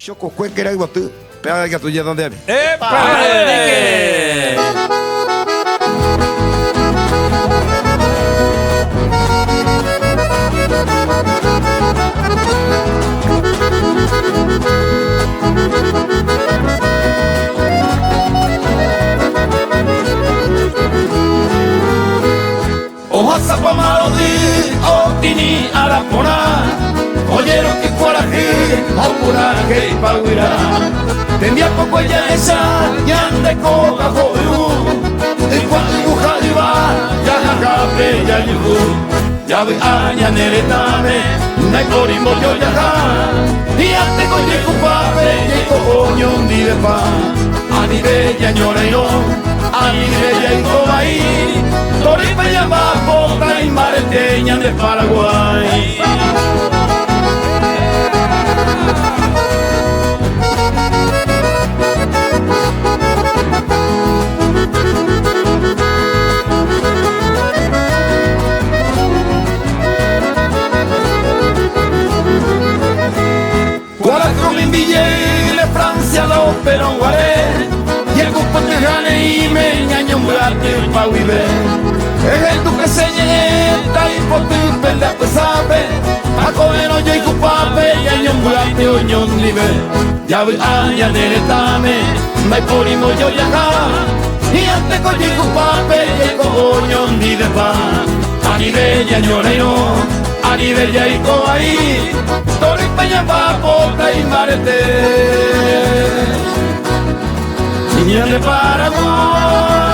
Choco cuequera y botu, pega que tú ya donde hay. ¡Epa! Oja zapamarodi, otini arapona, oyeron que coraje, opuraje y paguira. Tendía poco ella esa, ya ande coca joyu, y cuando dibuja diva, ya jagape ya yugu. Ya ve aña neretame, na corimo yo ya ja, y ante coye cupape, y coño ni de pa, ani bella ñoreiro, ani bella y cobaí. Toripa y Amapota y Mareteña de Paraguay. Cuatro mil billetes de Francia los peronguaré. Y el cupo te gane y me engaña un gato pa' vivir. Es el duque se llena y por tu pelea pues sabe. A comer hoyo y cupape y año un gato oño un nivel. Ya voy aña neretame, me ponimo yo ya acá. Y antes coño y cupape y el coño ni de pa. A nivel ya ñoreiro, a nivel ya y coaí. Toripa y Amapota y Marete. Niña de Paraguay.